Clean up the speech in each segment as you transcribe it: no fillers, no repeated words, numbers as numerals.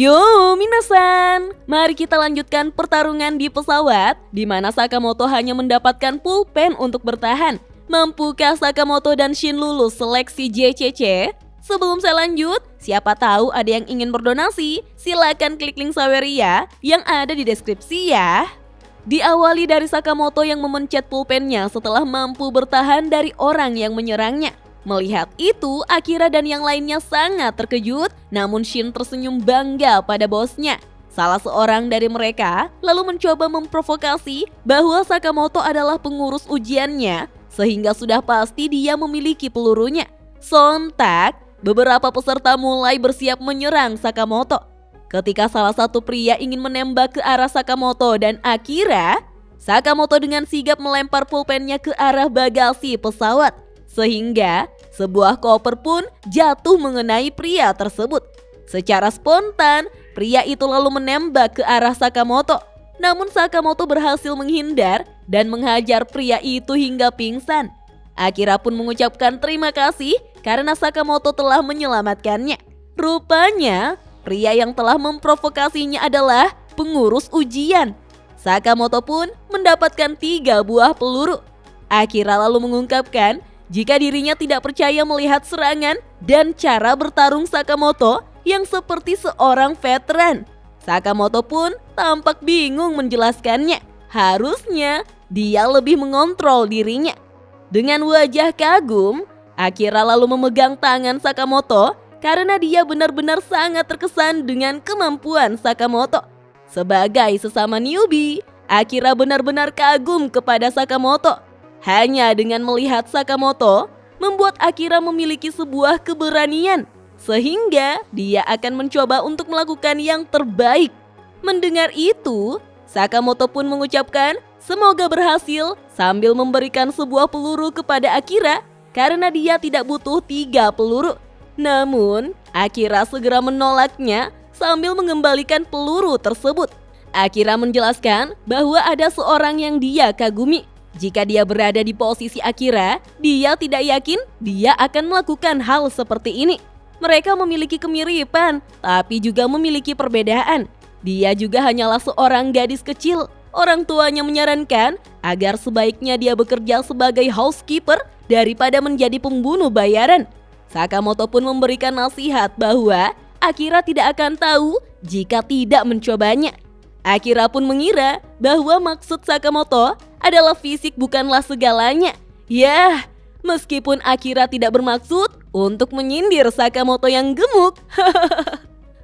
Yo, minasan! Mari kita lanjutkan pertarungan di pesawat, di mana Sakamoto hanya mendapatkan pulpen untuk bertahan. Mampukah Sakamoto dan Shin lulus seleksi JCC? Sebelum saya lanjut, siapa tahu ada yang ingin berdonasi, silakan klik link Saweria yang ada di deskripsi ya. Diawali dari Sakamoto yang memencet pulpennya setelah mampu bertahan dari orang yang menyerangnya. Melihat itu, Akira dan yang lainnya sangat terkejut, namun Shin tersenyum bangga pada bosnya. Salah seorang dari mereka lalu mencoba memprovokasi bahwa Sakamoto adalah pengurus ujiannya, sehingga sudah pasti dia memiliki pelurunya. Sontak, beberapa peserta mulai bersiap menyerang Sakamoto. Ketika salah satu pria ingin menembak ke arah Sakamoto dan Akira, Sakamoto dengan sigap melempar pulpennya ke arah bagasi pesawat. Sehingga sebuah koper pun jatuh mengenai pria tersebut. Secara spontan, pria itu lalu menembak ke arah Sakamoto. Namun Sakamoto berhasil menghindar dan menghajar pria itu hingga pingsan. Akira pun mengucapkan terima kasih karena Sakamoto telah menyelamatkannya. Rupanya, pria yang telah memprovokasinya adalah pengurus ujian. Sakamoto pun mendapatkan 3 buah peluru. Akira lalu mengungkapkan jika dirinya tidak percaya melihat serangan dan cara bertarung Sakamoto yang seperti seorang veteran. Sakamoto pun tampak bingung menjelaskannya. Harusnya dia lebih mengontrol dirinya. Dengan wajah kagum, Akira lalu memegang tangan Sakamoto karena dia benar-benar sangat terkesan dengan kemampuan Sakamoto. Sebagai sesama newbie, Akira benar-benar kagum kepada Sakamoto. Hanya dengan melihat Sakamoto, membuat Akira memiliki sebuah keberanian, sehingga dia akan mencoba untuk melakukan yang terbaik. Mendengar itu, Sakamoto pun mengucapkan semoga berhasil sambil memberikan sebuah peluru kepada Akira karena dia tidak butuh 3 peluru. Namun, Akira segera menolaknya sambil mengembalikan peluru tersebut. Akira menjelaskan bahwa ada seorang yang dia kagumi. Jika dia berada di posisi Akira, dia tidak yakin dia akan melakukan hal seperti ini. Mereka memiliki kemiripan, tapi juga memiliki perbedaan. Dia juga hanyalah seorang gadis kecil. Orang tuanya menyarankan agar sebaiknya dia bekerja sebagai housekeeper daripada menjadi pembunuh bayaran. Sakamoto pun memberikan nasihat bahwa Akira tidak akan tahu jika tidak mencobanya. Akira pun mengira bahwa maksud Sakamoto adalah fisik bukanlah segalanya. Yah, meskipun Akira tidak bermaksud untuk menyindir Sakamoto yang gemuk.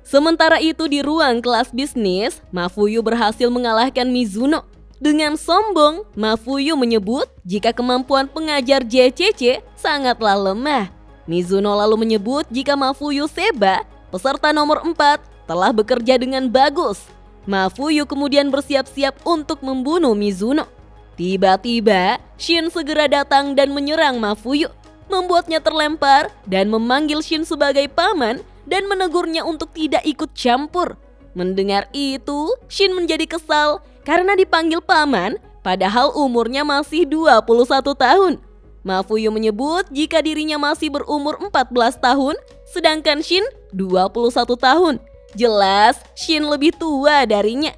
Sementara itu di ruang kelas bisnis, Mafuyu berhasil mengalahkan Mizuno. Dengan sombong, Mafuyu menyebut jika kemampuan pengajar JCC sangatlah lemah. Mizuno lalu menyebut jika Mafuyu Seba, peserta nomor 4, telah bekerja dengan bagus. Mafuyu kemudian bersiap-siap untuk membunuh Mizuno. Tiba-tiba, Shin segera datang dan menyerang Mafuyu, membuatnya terlempar dan memanggil Shin sebagai paman dan menegurnya untuk tidak ikut campur. Mendengar itu, Shin menjadi kesal karena dipanggil paman padahal umurnya masih 21 tahun. Mafuyu menyebut jika dirinya masih berumur 14 tahun, sedangkan Shin 21 tahun. Jelas Shin lebih tua darinya.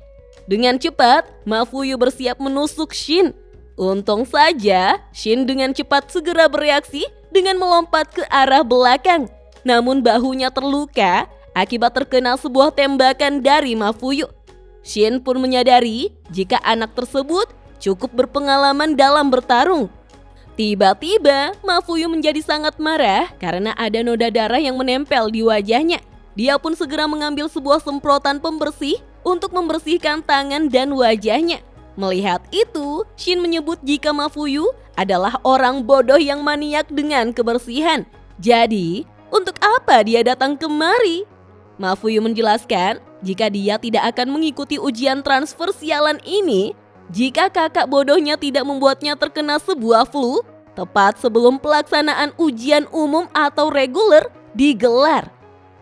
Dengan cepat, Mafuyu bersiap menusuk Shin. Untung saja, Shin dengan cepat segera bereaksi dengan melompat ke arah belakang. Namun bahunya terluka akibat terkena sebuah tembakan dari Mafuyu. Shin pun menyadari jika anak tersebut cukup berpengalaman dalam bertarung. Tiba-tiba, Mafuyu menjadi sangat marah karena ada noda darah yang menempel di wajahnya. Dia pun segera mengambil sebuah semprotan pembersih untuk membersihkan tangan dan wajahnya. Melihat itu, Shin menyebut jika Mafuyu adalah orang bodoh yang maniak dengan kebersihan. Jadi, untuk apa dia datang kemari? Mafuyu menjelaskan jika dia tidak akan mengikuti ujian transfer sialan ini jika kakak bodohnya tidak membuatnya terkena sebuah flu tepat sebelum pelaksanaan ujian umum atau reguler digelar.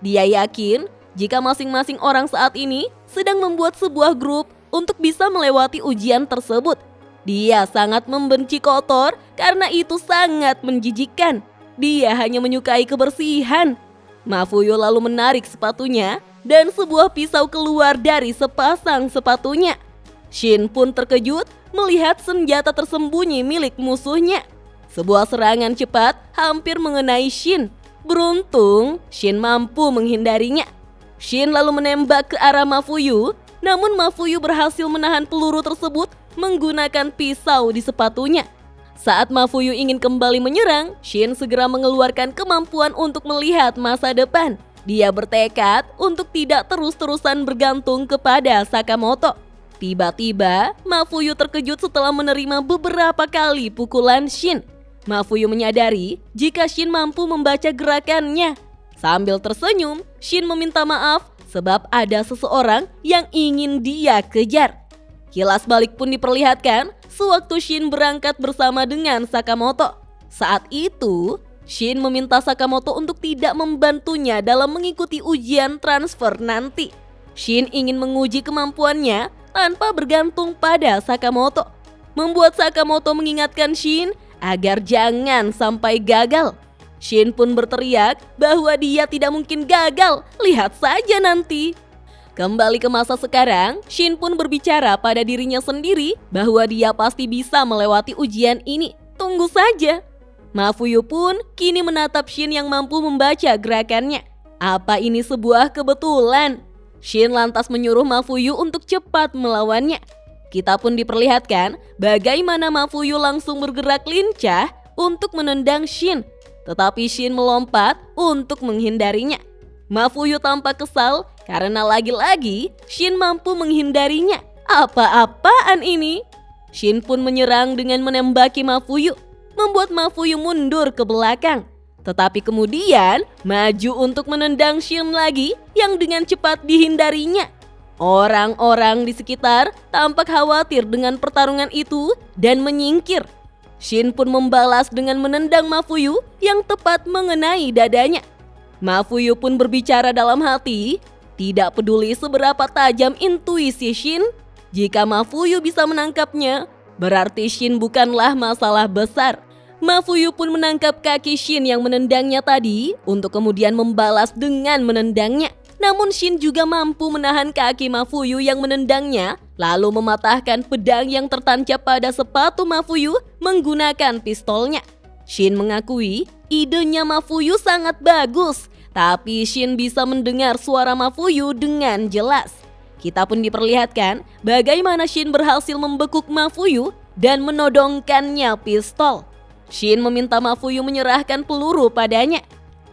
Dia yakin jika masing-masing orang saat ini sedang membuat sebuah grup untuk bisa melewati ujian tersebut. Dia sangat membenci kotor karena itu sangat menjijikkan. Dia hanya menyukai kebersihan. Mafuyu lalu menarik sepatunya dan sebuah pisau keluar dari sepasang sepatunya. Shin pun terkejut melihat senjata tersembunyi milik musuhnya. Sebuah serangan cepat hampir mengenai Shin. Beruntung, Shin mampu menghindarinya. Shin lalu menembak ke arah Mafuyu, namun Mafuyu berhasil menahan peluru tersebut menggunakan pisau di sepatunya. Saat Mafuyu ingin kembali menyerang, Shin segera mengeluarkan kemampuan untuk melihat masa depan. Dia bertekad untuk tidak terus-terusan bergantung kepada Sakamoto. Tiba-tiba, Mafuyu terkejut setelah menerima beberapa kali pukulan Shin. Mafuyu menyadari jika Shin mampu membaca gerakannya. Sambil tersenyum, Shin meminta maaf sebab ada seseorang yang ingin dia kejar. Kilas balik pun diperlihatkan sewaktu Shin berangkat bersama dengan Sakamoto. Saat itu, Shin meminta Sakamoto untuk tidak membantunya dalam mengikuti ujian transfer nanti. Shin ingin menguji kemampuannya tanpa bergantung pada Sakamoto, membuat Sakamoto mengingatkan Shin agar jangan sampai gagal. Shin pun berteriak bahwa dia tidak mungkin gagal, lihat saja nanti. Kembali ke masa sekarang, Shin pun berbicara pada dirinya sendiri bahwa dia pasti bisa melewati ujian ini. Tunggu saja. Mafuyu pun kini menatap Shin yang mampu membaca gerakannya. Apa ini sebuah kebetulan? Shin lantas menyuruh Mafuyu untuk cepat melawannya. Kita pun diperlihatkan bagaimana Mafuyu langsung bergerak lincah untuk menendang Shin. Tetapi Shin melompat untuk menghindarinya. Mafuyu tampak kesal karena lagi-lagi Shin mampu menghindarinya. Apa-apaan ini? Shin pun menyerang dengan menembaki Mafuyu, membuat Mafuyu mundur ke belakang. Tetapi kemudian maju untuk menendang Shin lagi yang dengan cepat dihindarinya. Orang-orang di sekitar tampak khawatir dengan pertarungan itu dan menyingkir. Shin pun membalas dengan menendang Mafuyu yang tepat mengenai dadanya. Mafuyu pun berbicara dalam hati, tidak peduli seberapa tajam intuisi Shin, jika Mafuyu bisa menangkapnya, berarti Shin bukanlah masalah besar. Mafuyu pun menangkap kaki Shin yang menendangnya tadi untuk kemudian membalas dengan menendangnya. Namun Shin juga mampu menahan kaki Mafuyu yang menendangnya, lalu mematahkan pedang yang tertancap pada sepatu Mafuyu menggunakan pistolnya. Shin mengakui idenya Mafuyu sangat bagus, tapi Shin bisa mendengar suara Mafuyu dengan jelas. Kita pun diperlihatkan bagaimana Shin berhasil membekuk Mafuyu dan menodongkannya pistol. Shin meminta Mafuyu menyerahkan peluru padanya.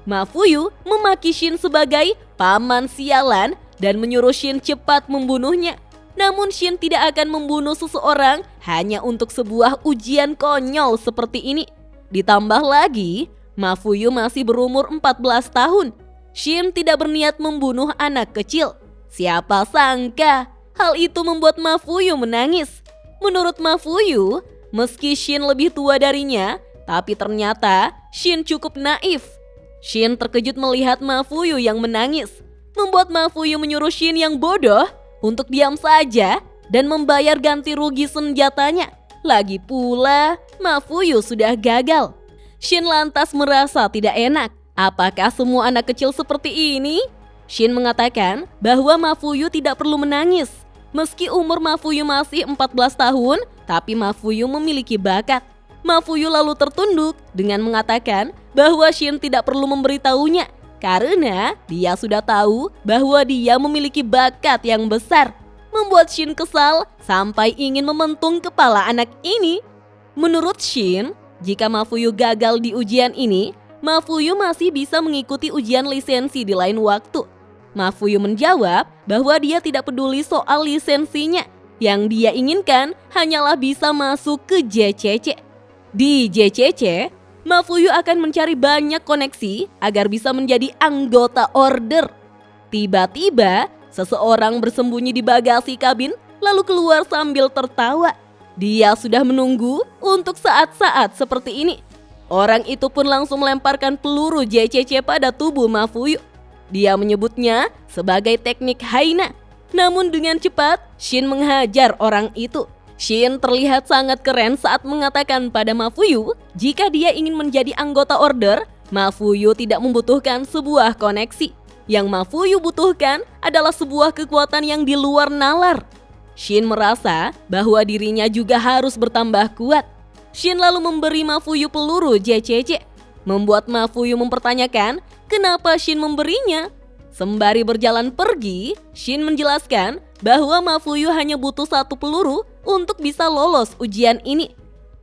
Mafuyu memaki Shin sebagai paman sialan dan menyuruh Shin cepat membunuhnya. Namun Shin tidak akan membunuh seseorang hanya untuk sebuah ujian konyol seperti ini. Ditambah lagi, Mafuyu masih berumur 14 tahun. Shin tidak berniat membunuh anak kecil. Siapa sangka hal itu membuat Mafuyu menangis. Menurut Mafuyu, meski Shin lebih tua darinya, tapi ternyata Shin cukup naif. Shin terkejut melihat Mafuyu yang menangis, membuat Mafuyu menyuruh Shin yang bodoh untuk diam saja dan membayar ganti rugi senjatanya. Lagi pula, Mafuyu sudah gagal. Shin lantas merasa tidak enak. Apakah semua anak kecil seperti ini? Shin mengatakan bahwa Mafuyu tidak perlu menangis. Meski umur Mafuyu masih 14 tahun, tapi Mafuyu memiliki bakat. Mafuyu lalu tertunduk dengan mengatakan bahwa Shin tidak perlu memberitahunya karena dia sudah tahu bahwa dia memiliki bakat yang besar. Membuat Shin kesal sampai ingin mementung kepala anak ini. Menurut Shin, jika Mafuyu gagal di ujian ini, Mafuyu masih bisa mengikuti ujian lisensi di lain waktu. Mafuyu menjawab bahwa dia tidak peduli soal lisensinya. Yang dia inginkan hanyalah bisa masuk ke JCC. Di JCC, Mafuyu akan mencari banyak koneksi agar bisa menjadi anggota order. Tiba-tiba, seseorang bersembunyi di bagasi kabin lalu keluar sambil tertawa. Dia sudah menunggu untuk saat-saat seperti ini. Orang itu pun langsung melemparkan peluru JCC pada tubuh Mafuyu. Dia menyebutnya sebagai teknik Haina. Namun dengan cepat, Shin menghajar orang itu. Shin terlihat sangat keren saat mengatakan pada Mafuyu jika dia ingin menjadi anggota order, Mafuyu tidak membutuhkan sebuah koneksi. Yang Mafuyu butuhkan adalah sebuah kekuatan yang di luar nalar. Shin merasa bahwa dirinya juga harus bertambah kuat. Shin lalu memberi Mafuyu peluru JCC, membuat Mafuyu mempertanyakan kenapa Shin memberinya. Sembari berjalan pergi, Shin menjelaskan bahwa Mafuyu hanya butuh 1 peluru untuk bisa lolos ujian ini.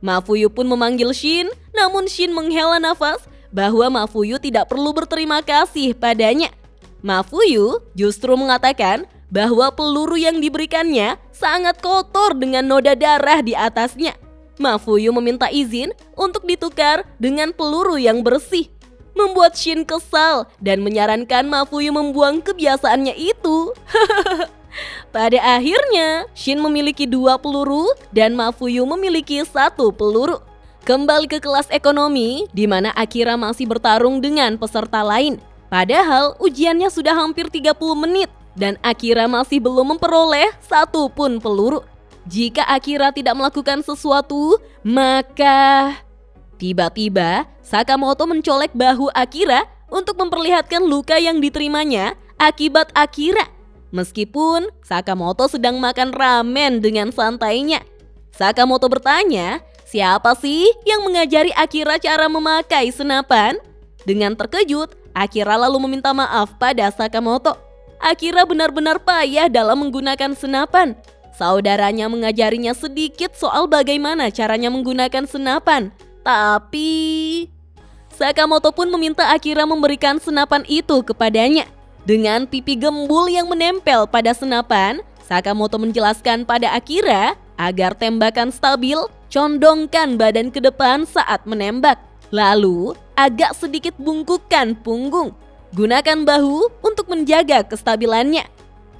Mafuyu pun memanggil Shin, namun Shin menghela nafas bahwa Mafuyu tidak perlu berterima kasih padanya. Mafuyu justru mengatakan bahwa peluru yang diberikannya sangat kotor dengan noda darah di atasnya. Mafuyu meminta izin untuk ditukar dengan peluru yang bersih, membuat Shin kesal dan menyarankan Mafuyu membuang kebiasaannya itu. Pada akhirnya, Shin memiliki 2 peluru dan Mafuyu memiliki 1 peluru. Kembali ke kelas ekonomi, di mana Akira masih bertarung dengan peserta lain. Padahal ujiannya sudah hampir 30 menit dan Akira masih belum memperoleh 1 pun peluru. Jika Akira tidak melakukan sesuatu, maka tiba-tiba Sakamoto mencolek bahu Akira untuk memperlihatkan luka yang diterimanya akibat Akira. Meskipun Sakamoto sedang makan ramen dengan santainya. Sakamoto bertanya, siapa sih yang mengajari Akira cara memakai senapan? Dengan terkejut, Akira lalu meminta maaf pada Sakamoto. Akira benar-benar payah dalam menggunakan senapan. Saudaranya mengajarinya sedikit soal bagaimana caranya menggunakan senapan. Tapi Sakamoto pun meminta Akira memberikan senapan itu kepadanya. Dengan pipi gembul yang menempel pada senapan, Sakamoto menjelaskan pada Akira agar tembakan stabil, condongkan badan ke depan saat menembak. Lalu, agak sedikit bungkukkan punggung. Gunakan bahu untuk menjaga kestabilannya.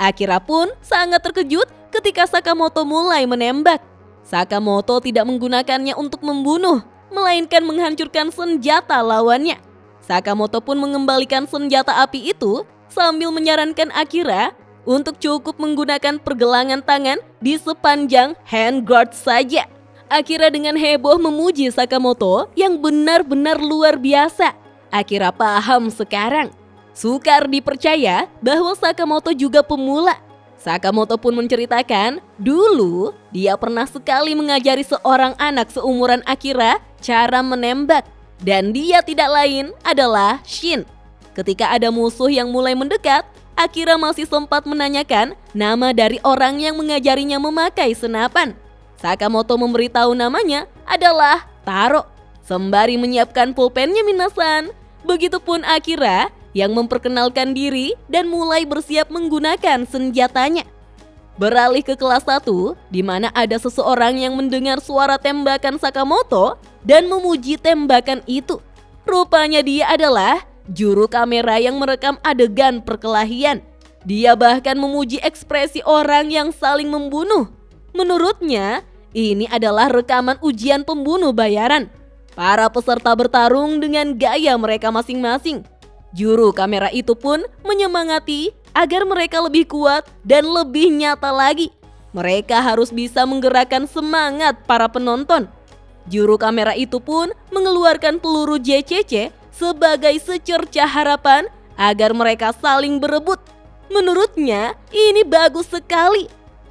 Akira pun sangat terkejut ketika Sakamoto mulai menembak. Sakamoto tidak menggunakannya untuk membunuh, melainkan menghancurkan senjata lawannya. Sakamoto pun mengembalikan senjata api itu sambil menyarankan Akira untuk cukup menggunakan pergelangan tangan di sepanjang handguard saja. Akira dengan heboh memuji Sakamoto yang benar-benar luar biasa. Akira paham sekarang. Sukar dipercaya bahwa Sakamoto juga pemula. Sakamoto pun menceritakan, dulu dia pernah sekali mengajari seorang anak seumuran Akira cara menembak. Dan dia tidak lain adalah Shin. Ketika ada musuh yang mulai mendekat, Akira masih sempat menanyakan nama dari orang yang mengajarinya memakai senapan. Sakamoto memberitahu namanya adalah Taro, sembari menyiapkan pulpennya Minasan. Begitupun Akira yang memperkenalkan diri dan mulai bersiap menggunakan senjatanya. Beralih ke kelas 1, di mana ada seseorang yang mendengar suara tembakan Sakamoto dan memuji tembakan itu. Rupanya dia adalah juru kamera yang merekam adegan perkelahian. Dia bahkan memuji ekspresi orang yang saling membunuh. Menurutnya, ini adalah rekaman ujian pembunuh bayaran. Para peserta bertarung dengan gaya mereka masing-masing. Juru kamera itu pun menyemangati agar mereka lebih kuat dan lebih nyata lagi. Mereka harus bisa menggerakkan semangat para penonton. Juru kamera itu pun mengeluarkan peluru JCC sebagai secercah harapan agar mereka saling berebut. Menurutnya, ini bagus sekali.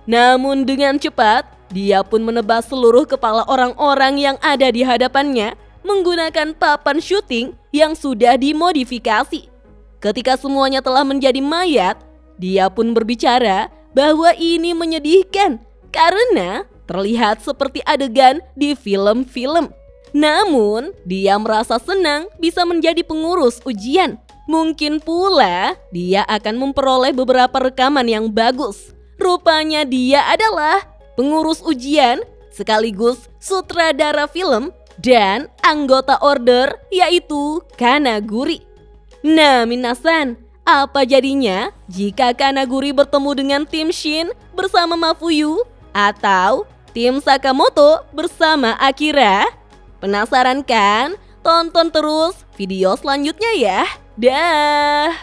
Namun dengan cepat, dia pun menebas seluruh kepala orang-orang yang ada di hadapannya menggunakan papan syuting yang sudah dimodifikasi. Ketika semuanya telah menjadi mayat, dia pun berbicara bahwa ini menyedihkan karena terlihat seperti adegan di film-film. Namun, dia merasa senang bisa menjadi pengurus ujian. Mungkin pula dia akan memperoleh beberapa rekaman yang bagus. Rupanya dia adalah pengurus ujian sekaligus sutradara film dan anggota order, yaitu Kanaguri. Nah, Minasan, apa jadinya jika Kanaguri bertemu dengan tim Shin bersama Mafuyu atau tim Sakamoto bersama Akira? Penasaran kan? Tonton terus video selanjutnya ya. Dah.